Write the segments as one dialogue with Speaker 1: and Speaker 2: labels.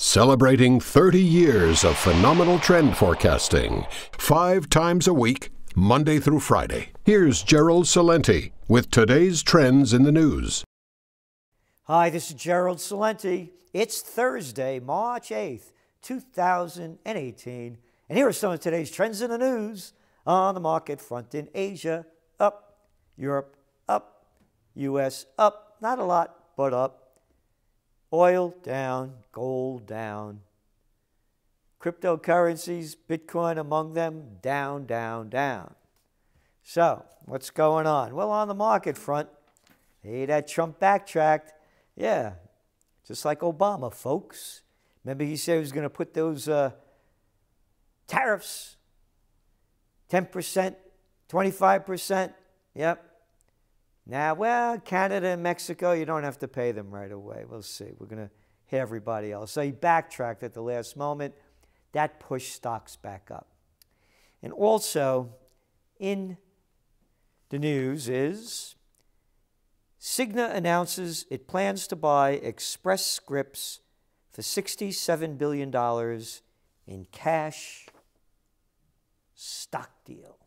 Speaker 1: Celebrating 30 years of phenomenal trend forecasting, 5 times a week, Monday through Friday. Here's Gerald Celente with today's trends in the news.
Speaker 2: Hi, this is Gerald Celente. It's Thursday, March 8th, 2018. And here are some of today's trends in the news on the market front. In Asia, up. Europe, up. U.S., up. Not a lot, but up. Oil down, gold down. Cryptocurrencies, Bitcoin among them, down, down, down. So, what's going on? Well, on the market front, hey, that Trump backtracked. Yeah, just like Obama, folks. Remember he said he was going to put those tariffs, 10%, 25%. Yep. Now, well, Canada and Mexico, you don't have to pay them right away. We'll see. We're going to hit everybody else. So he backtracked at the last moment. That pushed stocks back up. And also in the news is Cigna announces it plans to buy Express Scripts for $67 billion in cash stock deal.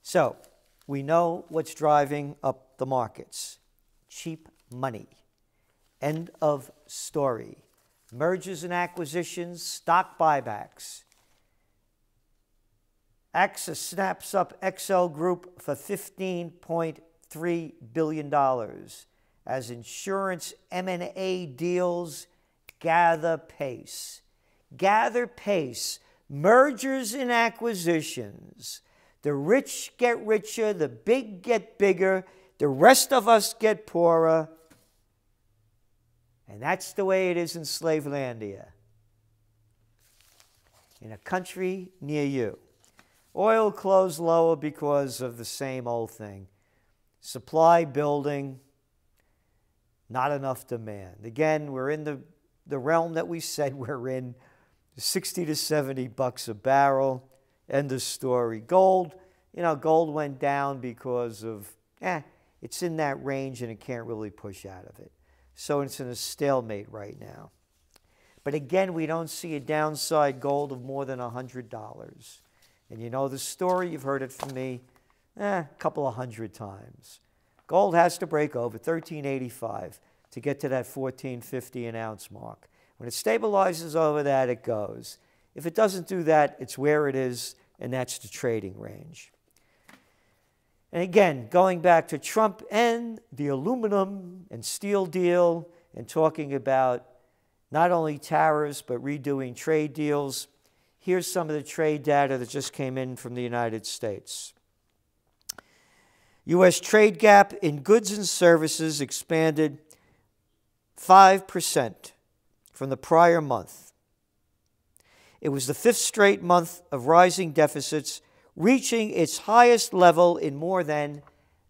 Speaker 2: So, we know what's driving up the markets. Cheap money. End of story. Mergers and acquisitions, stock buybacks. AXA snaps up XL Group for $15.3 billion as insurance M&A deals gather pace. Gather pace. Mergers and acquisitions. The rich get richer, the big get bigger, the rest of us get poorer. And that's the way it is in Slavelandia, in a country near you. Oil closed lower because of the same old thing. Supply building, not enough demand. Again, we're in the realm that we said we're in, 60 to 70 bucks a barrel. End of story. Gold, gold went down because of, it's in that range and it can't really push out of it. So it's in a stalemate right now. But again, we don't see a downside gold of more than $100. And you know the story, you've heard it from me a couple of hundred times. Gold has to break over $13.85 to get to that $14.50 an ounce mark. When it stabilizes over that, it goes. If it doesn't do that, it's where it is, and that's the trading range. And again, going back to Trump and the aluminum and steel deal and talking about not only tariffs but redoing trade deals, here's some of the trade data that just came in from the United States. U.S. trade gap in goods and services expanded 5% from the prior month. It was the 5th straight month of rising deficits, reaching its highest level in more than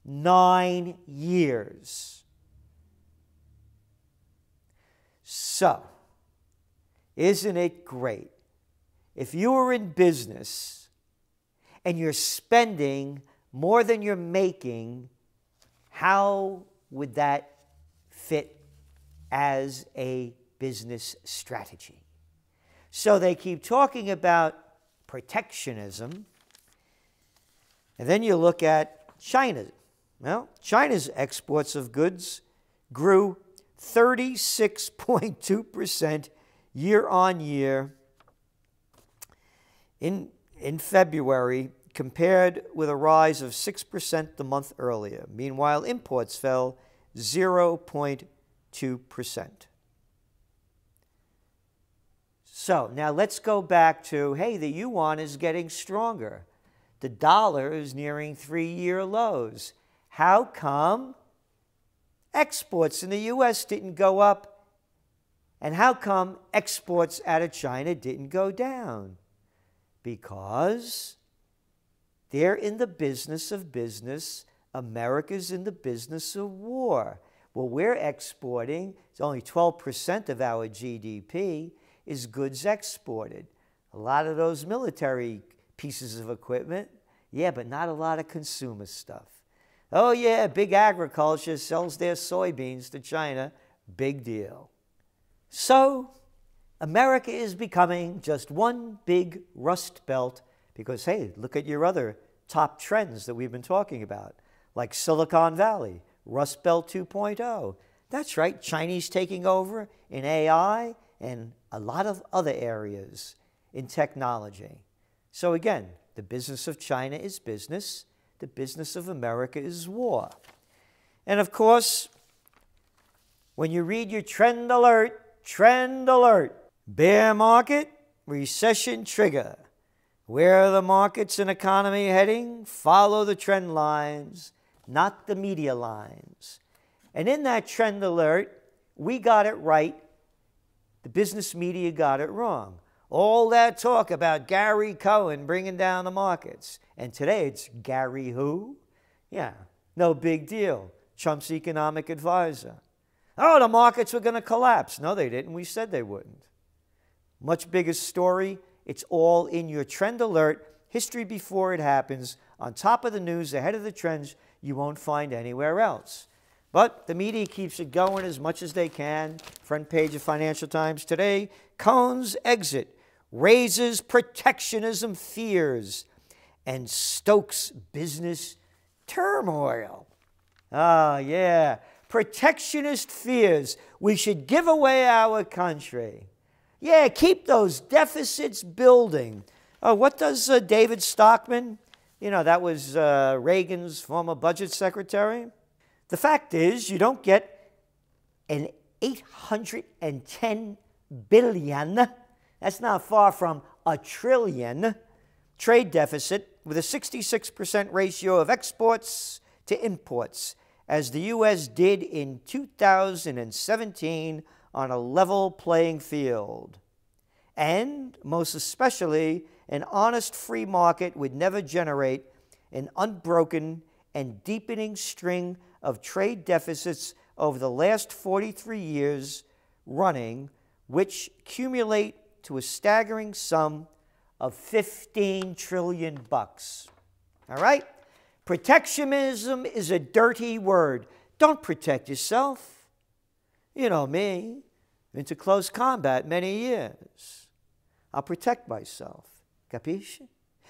Speaker 2: 9 years. So, isn't it great? If you are in business and you're spending more than you're making, how would that fit as a business strategy? So they keep talking about protectionism. And then you look at China. Well, China's exports of goods grew 36.2% year on year in February, compared with a rise of 6% the month earlier. Meanwhile, imports fell 0.2%. So now let's go back to, hey, the yuan is getting stronger. The dollar is nearing 3-year lows. How come exports in the U.S. didn't go up? And how come exports out of China didn't go down? Because they're in the business of business. America's in the business of war. Well, we're exporting. It's only 12% of our GDP is goods exported. A lot of those military pieces of equipment, yeah, but not a lot of consumer stuff. Oh, yeah, big agriculture sells their soybeans to China. Big deal. So America is becoming just one big rust belt because, hey, look at your other top trends that we've been talking about, like Silicon Valley, Rust Belt 2.0. That's right, Chinese taking over in AI and a lot of other areas in technology. So again, the business of China is business. The business of America is war. And of course, when you read your trend alert, bear market, recession trigger. Where are the markets and economy heading? Follow the trend lines, not the media lines. And in that trend alert, we got it right. The business media got it wrong. All that talk about Gary Cohen bringing down the markets. And today it's Gary who? Yeah, no big deal. Trump's economic advisor. Oh, the markets were going to collapse. No, they didn't. We said they wouldn't. Much bigger story. It's all in your trend alert. History before it happens. On top of the news, ahead of the trends you won't find anywhere else. But the media keeps it going as much as they can. Front page of Financial Times today. Cohen's exit raises protectionism fears and stokes business turmoil. Ah, yeah. Protectionist fears. We should give away our country. Yeah, keep those deficits building. What does David Stockman, that was Reagan's former budget secretary. The fact is, you don't get an $810 billion, that's not far from a trillion, trade deficit with a 66% ratio of exports to imports, as the U.S. did in 2017 on a level playing field. And, most especially, an honest free market would never generate an unbroken and deepening string of trade deficits over the last 43 years running, which accumulate to a staggering sum of $15 trillion. All right? Protectionism is a dirty word. Don't protect yourself. You know me, into close combat many years. I'll protect myself. Capisce?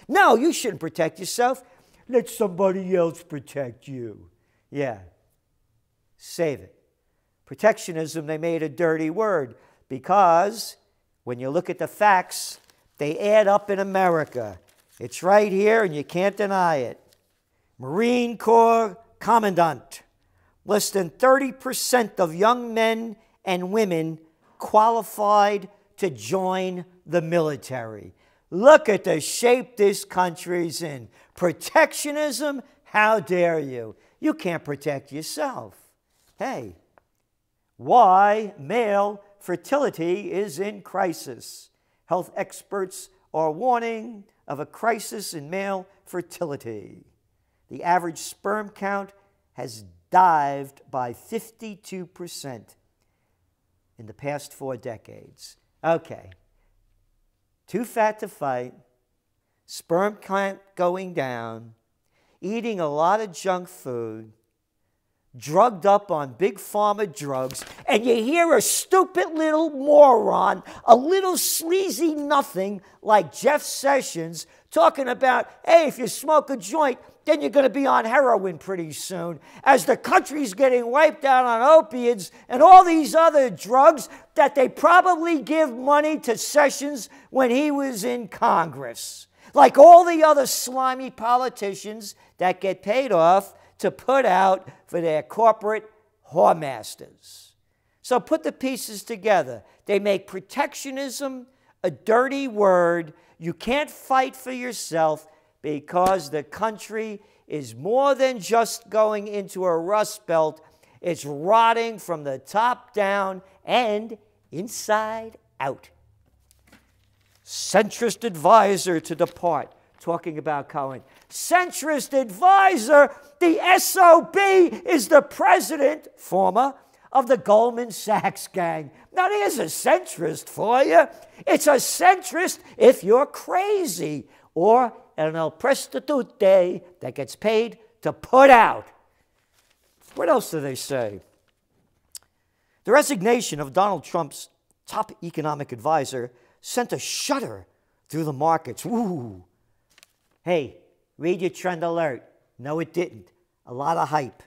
Speaker 2: No, you shouldn't protect yourself. Let somebody else protect you. Yeah. Save it. Protectionism, they made a dirty word because when you look at the facts, they add up in America. It's right here and you can't deny it. Marine Corps Commandant. Less than 30% of young men and women qualified to join the military. Look at the shape this country's in. Protectionism? How dare you? You can't protect yourself. Hey, why male fertility is in crisis. Health experts are warning of a crisis in male fertility. The average sperm count has dived by 52% in the past 4 decades. Okay. Too fat to fight, sperm count going down, eating a lot of junk food, drugged up on big pharma drugs, and you hear a stupid little moron, a little sleazy nothing like Jeff Sessions talking about, hey, if you smoke a joint, then you're going to be on heroin pretty soon, as the country's getting wiped out on opiates and all these other drugs that they probably give money to Sessions when he was in Congress. Like all the other slimy politicians that get paid off to put out for their corporate whoremasters. So put the pieces together. They make protectionism a dirty word. You can't fight for yourself because the country is more than just going into a rust belt. It's rotting from the top down and inside out. Centrist advisor to depart, talking about Cohen. Centrist advisor, the SOB is the president, former, of the Goldman Sachs gang. Now there's a centrist for you. It's a centrist if you're crazy, or an el prostitute that gets paid to put out. What else do they say? The resignation of Donald Trump's top economic advisor, sent a shudder through the markets. Ooh. Hey, read your trend alert. No, it didn't. A lot of hype.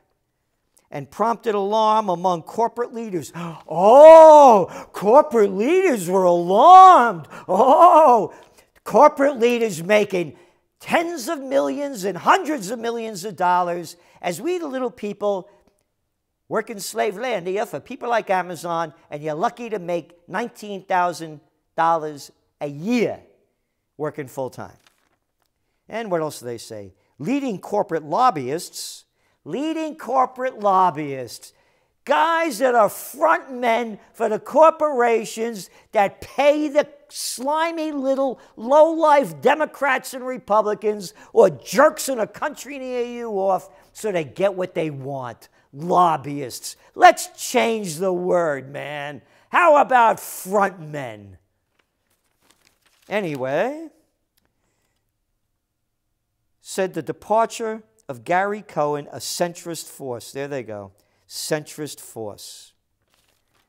Speaker 2: And prompted alarm among corporate leaders. Oh, corporate leaders were alarmed. Oh, corporate leaders making tens of millions and hundreds of millions of dollars as we, the little people, work in slave land here for people like Amazon, and you're lucky to make $19,000 a year working full time. And what else do they say? Leading corporate lobbyists, guys that are front men for the corporations that pay the slimy little low-life Democrats and Republicans or jerks in a country near you off so they get what they want. Lobbyists. Let's change the word, man. How about front men? Anyway, said the departure of Gary Cohen, a centrist force. There they go. Centrist force.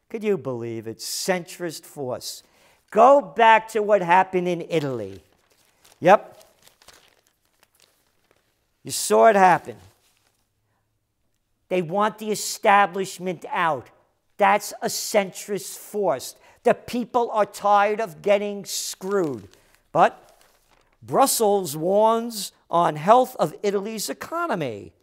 Speaker 2: Could you believe it? Centrist force. Go back to what happened in Italy. Yep. You saw it happen. They want the establishment out. That's a centrist force. The people are tired of getting screwed. But Brussels warns on health of Italy's economy.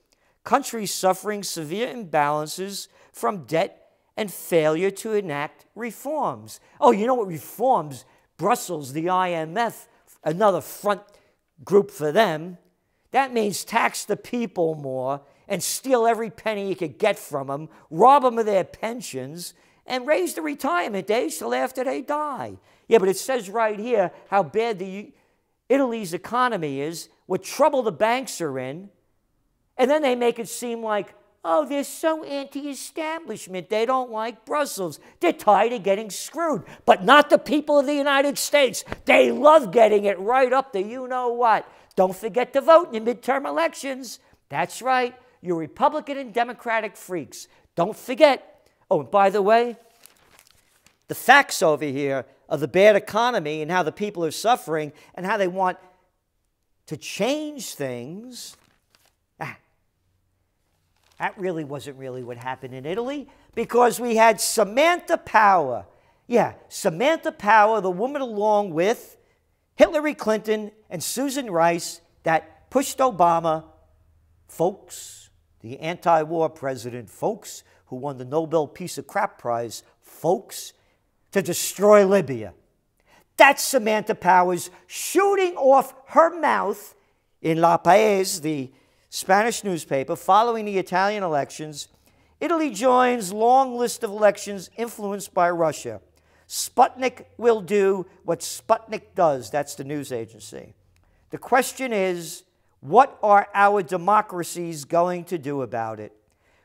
Speaker 2: Country suffering severe imbalances from debt and failure to enact reforms. Oh, you know what reforms? Brussels, the IMF, another front group for them. That means tax the people more and steal every penny you could get from them, rob them of their pensions, and raise the retirement age till after they die. Yeah, but it says right here how bad Italy's economy is, what trouble the banks are in, and then they make it seem like, oh, they're so anti-establishment. They don't like Brussels. They're tired of getting screwed. But not the people of the United States. They love getting it right up to you-know-what. Don't forget to vote in the midterm elections. That's right. You're Republican and Democratic freaks. Don't forget. Oh, and by the way, the facts over here of the bad economy and how the people are suffering and how they want to change things. That really wasn't what happened in Italy, because we had Samantha Power. Yeah, Samantha Power, the woman along with Hillary Clinton and Susan Rice that pushed Obama, folks, the anti-war president, folks, who won the Nobel Peace of Crap Prize, folks, to destroy Libya. That's Samantha Powers shooting off her mouth in La País, the Spanish newspaper, following the Italian elections. Italy joins long list of elections influenced by Russia. Sputnik will do what Sputnik does. That's the news agency. The question is, what are our democracies going to do about it?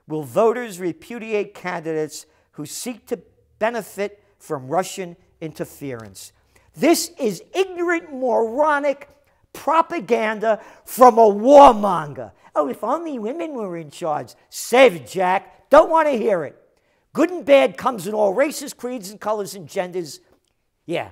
Speaker 2: Will voters repudiate candidates who seek to benefit from Russian interference? This is ignorant, moronic propaganda from a warmonger. Oh, if only women were in charge. Save it, Jack. Don't want to hear it. Good and bad comes in all races, creeds, and colors and genders. Yeah,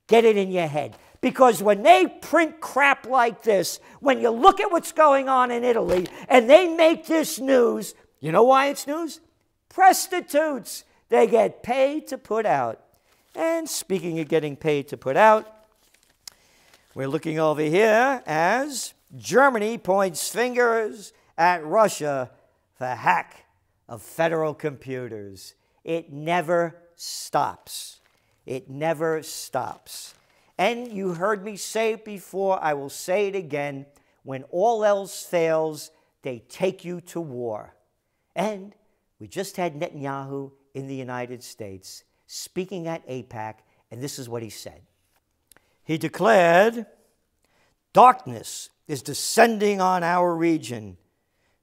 Speaker 2: get it in your head. Because when they print crap like this, when you look at what's going on in Italy and they make this news, you know why it's news? Prostitutes. They get paid to put out. And speaking of getting paid to put out, we're looking over here as Germany points fingers at Russia for hack of federal computers. It never stops. It never stops. And you heard me say it before, I will say it again. When all else fails, they take you to war. And we just had Netanyahu in the United States speaking at AIPAC, and this is what he said. He declared, darkness is descending on our region,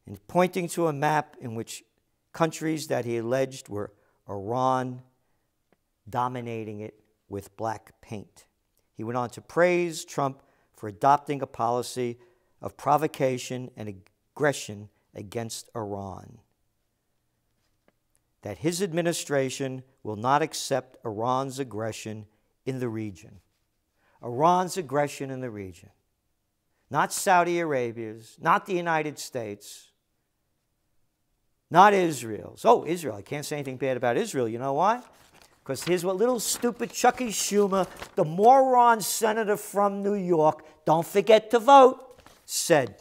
Speaker 2: and pointing to a map in which countries that he alleged were Iran dominating it with black paint. He went on to praise Trump for adopting a policy of provocation and aggression against Iran. That his administration will not accept Iran's aggression in the region. Iran's aggression in the region. Not Saudi Arabia's, not the United States, not Israel's. Oh, Israel, I can't say anything bad about Israel. You know why? Because here's what little stupid Chucky Schumer, the moron senator from New York, don't forget to vote, said.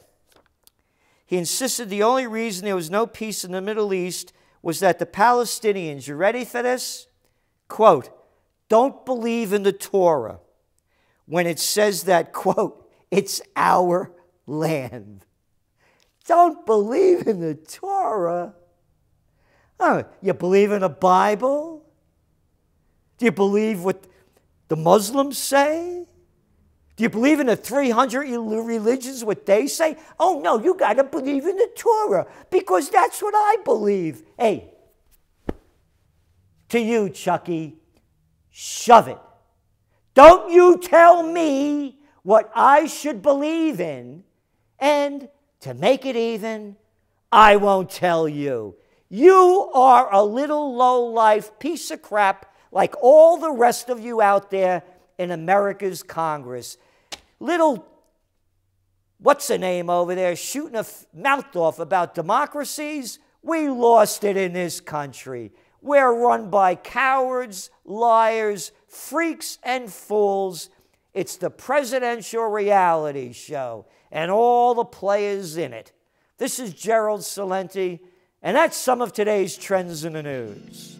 Speaker 2: He insisted the only reason there was no peace in the Middle East was that the Palestinians, you ready for this? Quote, don't believe in the Torah when it says that, quote, it's our land. Don't believe in the Torah. Oh, you believe in the Bible? Do you believe what the Muslims say? Do you believe in the 300 religions, what they say? Oh, no, you got to believe in the Torah because that's what I believe. Hey, to you, Chucky, shove it. Don't you tell me what I should believe in. And to make it even, I won't tell you. You are a little low-life piece of crap like all the rest of you out there in America's Congress. Little, what's the name over there, shooting a mouth off about democracies? We lost it in this country. We're run by cowards, liars, freaks, and fools. It's the presidential reality show and all the players in it. This is Gerald Celente, and that's some of today's trends in the news.